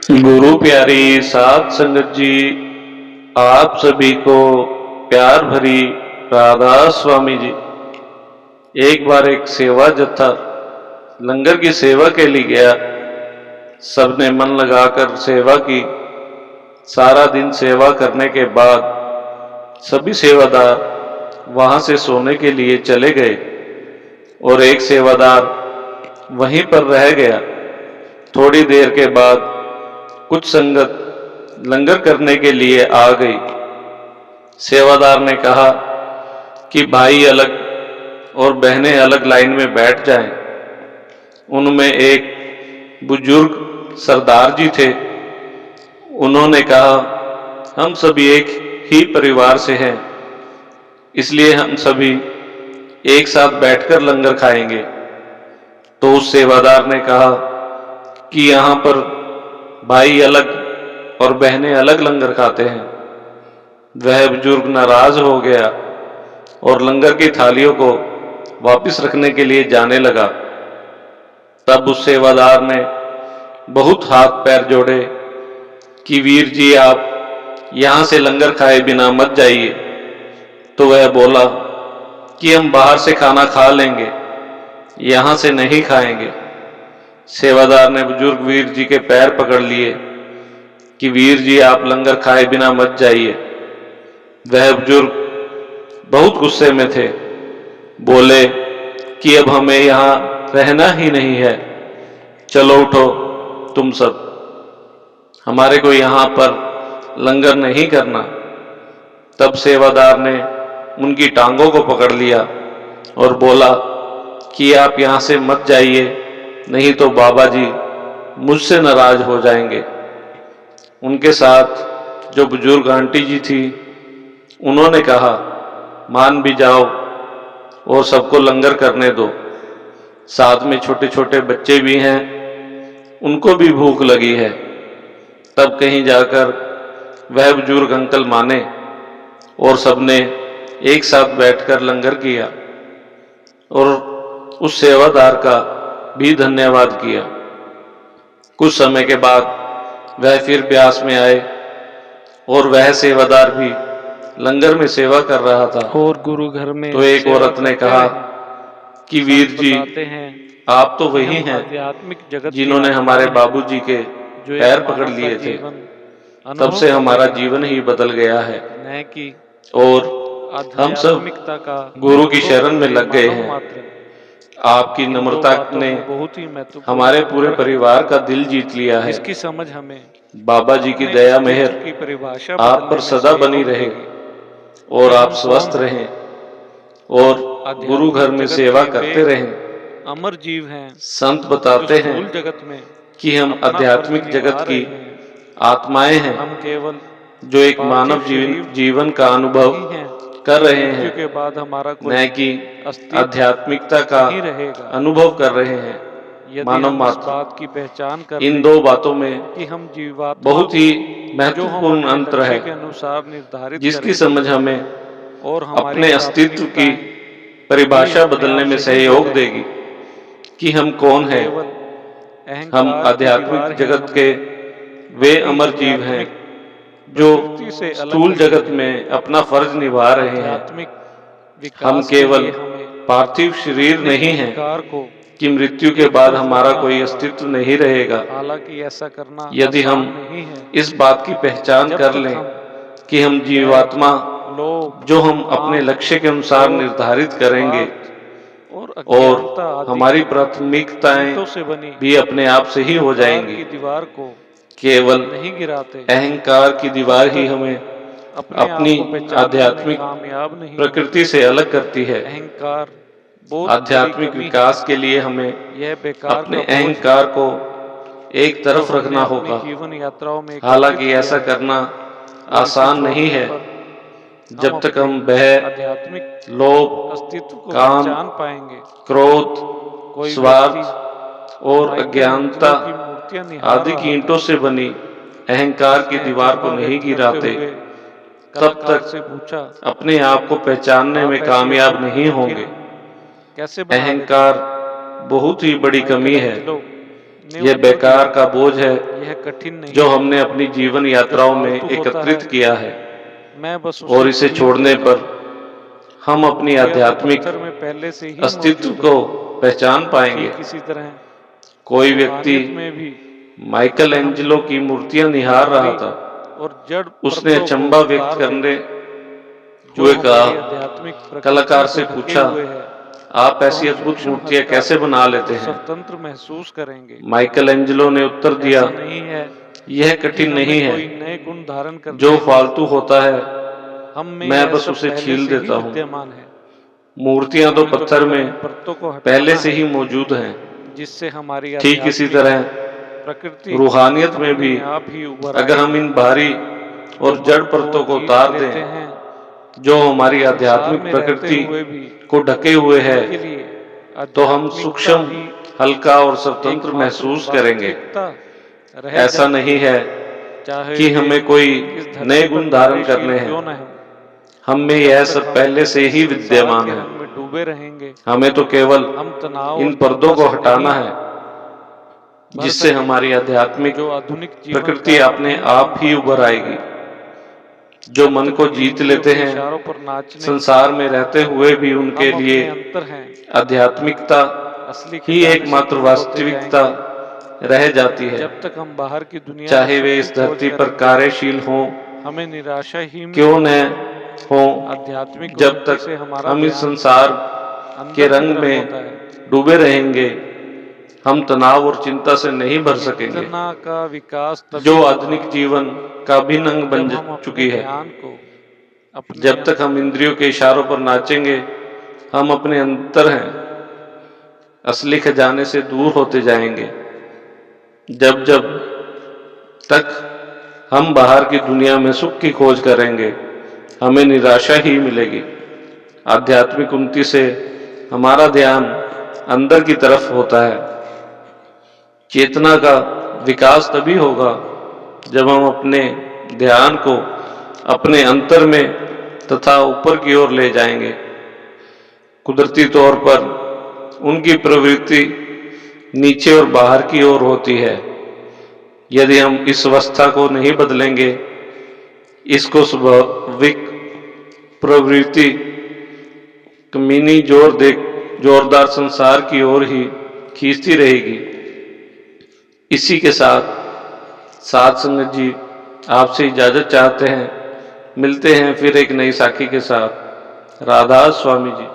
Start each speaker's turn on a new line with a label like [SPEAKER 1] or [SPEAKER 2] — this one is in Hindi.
[SPEAKER 1] गुरु प्यारी साध संगत जी, आप सभी को प्यार भरी राधा स्वामी जी। एक बार एक सेवा जत्था लंगर की सेवा के लिए गया। सबने मन लगाकर सेवा की। सारा दिन सेवा करने के बाद सभी सेवादार वहां से सोने के लिए चले गए और एक सेवादार वहीं पर रह गया। थोड़ी देर के बाद कुछ संगत लंगर करने के लिए आ गई। सेवादार ने कहा कि भाई अलग और बहनें अलग लाइन में बैठ जाएं। उनमें एक बुजुर्ग सरदार जी थे। उन्होंने कहा, हम सभी एक ही परिवार से हैं, इसलिए हम सभी एक साथ बैठकर लंगर खाएंगे। तो उस सेवादार ने कहा कि यहाँ पर भाई अलग और बहनें अलग लंगर खाते हैं। वह बुजुर्ग नाराज हो गया और लंगर की थालियों को वापस रखने के लिए जाने लगा। तब उस सेवादार ने बहुत हाथ पैर जोड़े कि वीर जी, आप यहां से लंगर खाए बिना मत जाइए। तो वह बोला कि हम बाहर से खाना खा लेंगे, यहां से नहीं खाएंगे। सेवादार ने बुजुर्ग वीर जी के पैर पकड़ लिए कि वीर जी, आप लंगर खाए बिना मत जाइए। वह बुजुर्ग बहुत गुस्से में थे। बोले कि अब हमें यहां रहना ही नहीं है, चलो उठो तुम सब, हमारे को यहां पर लंगर नहीं करना। तब सेवादार ने उनकी टांगों को पकड़ लिया और बोला कि आप यहां से मत जाइए, नहीं तो बाबा जी मुझसे नाराज हो जाएंगे। उनके साथ जो बुजुर्ग आंटी जी थी, उन्होंने कहा, मान भी जाओ और सबको लंगर करने दो, साथ में छोटे छोटे बच्चे भी हैं, उनको भी भूख लगी है। तब कहीं जाकर वह बुजुर्ग अंकल माने और सबने एक साथ बैठकर लंगर किया और उस सेवादार का भी धन्यवाद किया। कुछ समय के बाद वह फिर ब्यास में आए और वह सेवादार भी लंगर में सेवा कर रहा था।
[SPEAKER 2] और गुरु घर में
[SPEAKER 1] तो एक औरत ने कहा कि वीर जी, आप तो वही हैं
[SPEAKER 2] आध्यात्मिक जगत
[SPEAKER 1] जिन्होंने हमारे बाबूजी के पैर पकड़ लिए थे। तब से हमारा जीवन ही बदल गया है और हम सब गुरु की शरण में लग गए हैं। आपकी नम्रता ने
[SPEAKER 2] बहुत ही महत्वपूर्ण
[SPEAKER 1] हमारे पूरे परिवार का दिल जीत लिया है।
[SPEAKER 2] इसकी समझ हमें
[SPEAKER 1] बाबा जी की दया मेहर
[SPEAKER 2] की परिभाषा
[SPEAKER 1] आप पर सदा बनी रहे और आप स्वस्थ रहें और गुरु घर में सेवा करते रहें।
[SPEAKER 2] अमर जीव हैं।
[SPEAKER 1] संत बताते हैं
[SPEAKER 2] जगत में
[SPEAKER 1] कि हम आध्यात्मिक जगत की आत्माएं हैं,
[SPEAKER 2] हम केवल
[SPEAKER 1] जो एक मानव जीवन का अनुभव कर रहे हैं,
[SPEAKER 2] के बाद हमारा
[SPEAKER 1] न कि आध्यात्मिकता का अनुभव कर रहे हैं। मानव मात्र
[SPEAKER 2] बात की पहचान कर
[SPEAKER 1] इन दो बातों में
[SPEAKER 2] कि हम जीवात्मा
[SPEAKER 1] बहुत ही महत्वपूर्ण अंतर है,
[SPEAKER 2] के अनुसार निर्धारित
[SPEAKER 1] जिसकी समझ हमें
[SPEAKER 2] और
[SPEAKER 1] अपने अस्तित्व की परिभाषा बदलने में सहयोग देगी कि हम कौन हैं। हम आध्यात्मिक जगत के वे अमर जीव हैं जो स्थूल जगत में अपना फर्ज निभा रहे हैं। हम केवल पार्थिव शरीर नहीं हैं कि मृत्यु के बाद हमारा कोई अस्तित्व नहीं रहेगा।
[SPEAKER 2] हालांकि ऐसा करना
[SPEAKER 1] यदि हम इस बात की पहचान कर लें कि हम जीवात्मा जो हम अपने लक्ष्य के अनुसार निर्धारित करेंगे और हमारी प्राथमिकताएं भी अपने आप से ही हो जाएंगी।
[SPEAKER 2] दीवार को
[SPEAKER 1] केवल
[SPEAKER 2] नहीं गिराते,
[SPEAKER 1] अहंकार की दीवार ही हमें अपनी आध्यात्मिक प्रकृति से अलग करती है।
[SPEAKER 2] अहंकार
[SPEAKER 1] आध्यात्मिक विकास के लिए हमें अपने अहंकार को एक तरफ रखना होगा।
[SPEAKER 2] जीवन यात्राओं में
[SPEAKER 1] हालांकि ऐसा करना आसान नहीं है जब तक हम
[SPEAKER 2] आध्यात्मिक
[SPEAKER 1] लोभ,
[SPEAKER 2] अस्तित्व को
[SPEAKER 1] काम,
[SPEAKER 2] जान पाएंगे।
[SPEAKER 1] क्रोध, स्वार्थ और अज्ञानता आदि की ईंटों से बनी अहंकार की दीवार को नहीं गिराते, तब तक अपने आप को पहचानने में कामयाब नहीं होंगे। अहंकार बहुत ही बड़ी कमी है
[SPEAKER 2] ने
[SPEAKER 1] यह
[SPEAKER 2] उत्तर
[SPEAKER 1] बेकार का बोझ है
[SPEAKER 2] दिया, यह कठिन नहीं
[SPEAKER 1] जो
[SPEAKER 2] है।
[SPEAKER 1] हमने अपनी जीवन यात्राओं में
[SPEAKER 2] फालतू होता
[SPEAKER 1] एकत्रित
[SPEAKER 2] है,
[SPEAKER 1] किया है,
[SPEAKER 2] मैं बस
[SPEAKER 1] और इसे
[SPEAKER 2] छीन
[SPEAKER 1] छोड़ने
[SPEAKER 2] लेता
[SPEAKER 1] पर
[SPEAKER 2] हूँ।
[SPEAKER 1] हम अपनी
[SPEAKER 2] यह तो
[SPEAKER 1] आध्यात्मिक
[SPEAKER 2] पत्थर में पहले से ही
[SPEAKER 1] अस्तित्व
[SPEAKER 2] मौजूद
[SPEAKER 1] को
[SPEAKER 2] है।
[SPEAKER 1] पहचान पाएंगे।
[SPEAKER 2] ठीक इसी तरह
[SPEAKER 1] कोई व्यक्ति
[SPEAKER 2] रूहानियत में भी
[SPEAKER 1] माइकल एंजेलो की मूर्तियां निहार रहा था।
[SPEAKER 2] और जड़
[SPEAKER 1] उसने
[SPEAKER 2] परतों
[SPEAKER 1] अचंभा
[SPEAKER 2] को
[SPEAKER 1] व्यक्त
[SPEAKER 2] उतार
[SPEAKER 1] करने
[SPEAKER 2] दे, जो
[SPEAKER 1] हुए
[SPEAKER 2] हमारी
[SPEAKER 1] कहा,
[SPEAKER 2] आध्यात्मिक प्रकृति
[SPEAKER 1] कलाकार
[SPEAKER 2] को
[SPEAKER 1] से
[SPEAKER 2] ढके
[SPEAKER 1] पूछा,
[SPEAKER 2] हुए है,
[SPEAKER 1] आप
[SPEAKER 2] तो
[SPEAKER 1] ऐसी
[SPEAKER 2] हम
[SPEAKER 1] अद्भुत
[SPEAKER 2] सूक्ष्म
[SPEAKER 1] मूर्तियां
[SPEAKER 2] हल्का
[SPEAKER 1] कैसे बना लेते
[SPEAKER 2] और
[SPEAKER 1] हैं?
[SPEAKER 2] स्वतंत्र महसूस करेंगे।
[SPEAKER 1] माइकल एंजेलो ने उत्तर दिया,
[SPEAKER 2] ऐसा नहीं है
[SPEAKER 1] यह
[SPEAKER 2] कि
[SPEAKER 1] कठिन
[SPEAKER 2] हमें
[SPEAKER 1] नहीं है,
[SPEAKER 2] कोई नए गुण धारण करने
[SPEAKER 1] जो
[SPEAKER 2] हों।
[SPEAKER 1] फालतू होता है
[SPEAKER 2] हम में
[SPEAKER 1] मैं
[SPEAKER 2] यह
[SPEAKER 1] बस
[SPEAKER 2] सब
[SPEAKER 1] उसे
[SPEAKER 2] पहले
[SPEAKER 1] छील
[SPEAKER 2] से ही
[SPEAKER 1] देता हूँ।
[SPEAKER 2] विद्यमान है।
[SPEAKER 1] मूर्तियां तो
[SPEAKER 2] हमें तो
[SPEAKER 1] पत्थर
[SPEAKER 2] केवल
[SPEAKER 1] में
[SPEAKER 2] इन परतों को
[SPEAKER 1] पहले
[SPEAKER 2] हटाना
[SPEAKER 1] से
[SPEAKER 2] है,
[SPEAKER 1] ही मौजूद हैं।
[SPEAKER 2] जिससे हमारी
[SPEAKER 1] ठीक इसी
[SPEAKER 2] आध्यात्मिक
[SPEAKER 1] तरह
[SPEAKER 2] प्रकृति
[SPEAKER 1] रूहानियत में भी
[SPEAKER 2] अपने आप ही उभर
[SPEAKER 1] अगर हम
[SPEAKER 2] आएगी।
[SPEAKER 1] इन भारी और
[SPEAKER 2] जो
[SPEAKER 1] जड़
[SPEAKER 2] मन
[SPEAKER 1] परतों को
[SPEAKER 2] जीत
[SPEAKER 1] उतार
[SPEAKER 2] लेते
[SPEAKER 1] दें,
[SPEAKER 2] हैं,
[SPEAKER 1] जो हमारी
[SPEAKER 2] संसार
[SPEAKER 1] आध्यात्मिक
[SPEAKER 2] में रहते
[SPEAKER 1] प्रकृति
[SPEAKER 2] हुए भी
[SPEAKER 1] को ढके हुए है,
[SPEAKER 2] उनके लिए
[SPEAKER 1] तो हम
[SPEAKER 2] आध्यात्मिकता
[SPEAKER 1] सूक्ष्म,
[SPEAKER 2] ही
[SPEAKER 1] हल्का और स्वतंत्र
[SPEAKER 2] एकमात्र
[SPEAKER 1] महसूस करेंगे।
[SPEAKER 2] वास्तविकता रह
[SPEAKER 1] ऐसा
[SPEAKER 2] जाती
[SPEAKER 1] नहीं
[SPEAKER 2] है।
[SPEAKER 1] है
[SPEAKER 2] चाहे
[SPEAKER 1] कि
[SPEAKER 2] वे
[SPEAKER 1] हमें कोई
[SPEAKER 2] इस
[SPEAKER 1] नए
[SPEAKER 2] धरती पर
[SPEAKER 1] गुण धारण
[SPEAKER 2] कार्यशील
[SPEAKER 1] करने
[SPEAKER 2] क्यों
[SPEAKER 1] हैं,
[SPEAKER 2] न हो,
[SPEAKER 1] हम में
[SPEAKER 2] जब
[SPEAKER 1] यह
[SPEAKER 2] तक
[SPEAKER 1] सब
[SPEAKER 2] हम
[SPEAKER 1] पहले से ही
[SPEAKER 2] संसार
[SPEAKER 1] विद्यमान
[SPEAKER 2] के
[SPEAKER 1] है।
[SPEAKER 2] रंग में डूबे रहेंगे,
[SPEAKER 1] हमें तो केवल
[SPEAKER 2] हम तनाव
[SPEAKER 1] इन
[SPEAKER 2] और
[SPEAKER 1] पर्दों
[SPEAKER 2] चिंता
[SPEAKER 1] को
[SPEAKER 2] से
[SPEAKER 1] हटाना
[SPEAKER 2] नहीं
[SPEAKER 1] है,
[SPEAKER 2] भर
[SPEAKER 1] जिससे
[SPEAKER 2] सकेंगे,
[SPEAKER 1] हमारी आध्यात्मिक
[SPEAKER 2] जो आधुनिक जीवन
[SPEAKER 1] प्रकृति
[SPEAKER 2] का
[SPEAKER 1] अपने आप ही
[SPEAKER 2] अंतिम
[SPEAKER 1] उभर
[SPEAKER 2] पंच है।
[SPEAKER 1] आएगी। जो
[SPEAKER 2] जब
[SPEAKER 1] मन
[SPEAKER 2] तक
[SPEAKER 1] को
[SPEAKER 2] हम
[SPEAKER 1] जीत
[SPEAKER 2] इंद्रियों
[SPEAKER 1] लेते
[SPEAKER 2] के
[SPEAKER 1] हैं,
[SPEAKER 2] इशारों पर नाचने,
[SPEAKER 1] संसार में रहते हुए भी उनके
[SPEAKER 2] हम
[SPEAKER 1] लिए
[SPEAKER 2] अपने अंतर हैं,
[SPEAKER 1] आध्यात्मिकता
[SPEAKER 2] असली
[SPEAKER 1] ही
[SPEAKER 2] खजाने से
[SPEAKER 1] एकमात्र
[SPEAKER 2] दूर होते
[SPEAKER 1] वास्तविकता
[SPEAKER 2] जाएंगे।
[SPEAKER 1] रह जाती है।
[SPEAKER 2] जब तक हम बाहर की दुनिया में
[SPEAKER 1] चाहे वे
[SPEAKER 2] सुख की
[SPEAKER 1] इस
[SPEAKER 2] खोज
[SPEAKER 1] धरती पर
[SPEAKER 2] करेंगे,
[SPEAKER 1] कार्यशील हों
[SPEAKER 2] हमें निराशा ही
[SPEAKER 1] क्यों
[SPEAKER 2] मिलेगी।
[SPEAKER 1] न हों,
[SPEAKER 2] आध्यात्मिक
[SPEAKER 1] जब
[SPEAKER 2] उन्नति से
[SPEAKER 1] तक
[SPEAKER 2] हमारा
[SPEAKER 1] हम इस
[SPEAKER 2] ध्यान
[SPEAKER 1] संसार के
[SPEAKER 2] अंदर की
[SPEAKER 1] रंग
[SPEAKER 2] तरफ
[SPEAKER 1] में
[SPEAKER 2] होता है।
[SPEAKER 1] डूबे रहेंगे, हम तनाव और चिंता से नहीं भर सकेंगे,
[SPEAKER 2] चेतना का विकास
[SPEAKER 1] जो
[SPEAKER 2] तभी होगा
[SPEAKER 1] आधुनिक जीवन का अभिन्न अंग बन
[SPEAKER 2] जब हम अपने
[SPEAKER 1] चुकी है।
[SPEAKER 2] ध्यान को अपने
[SPEAKER 1] जब तक हम इंद्रियों के इशारों पर नाचेंगे, हम अपने अंतर हैं, असली खजाने से दूर होते जाएंगे। जब जब तक हम बाहर की दुनिया में सुख की खोज करेंगे, हमें निराशा ही मिलेगी। आध्यात्मिक उन्नति से हमारा ध्यान अंदर की तरफ होता है। चेतना का विकास तभी होगा जब हम अपने ध्यान को अपने अंतर में तथा ऊपर की ओर ले जाएंगे। कुदरती तौर पर उनकी प्रवृत्ति नीचे और बाहर की ओर होती है। यदि हम इस अवस्था को नहीं बदलेंगे, इसको स्वाभाविक प्रवृत्ति कमीनी जोरदार संसार की ओर ही खींचती रहेगी। इसी के साथ साध संगत जी आपसे इजाजत चाहते हैं। मिलते हैं फिर एक नई साखी के साथ। राधा स्वामी जी।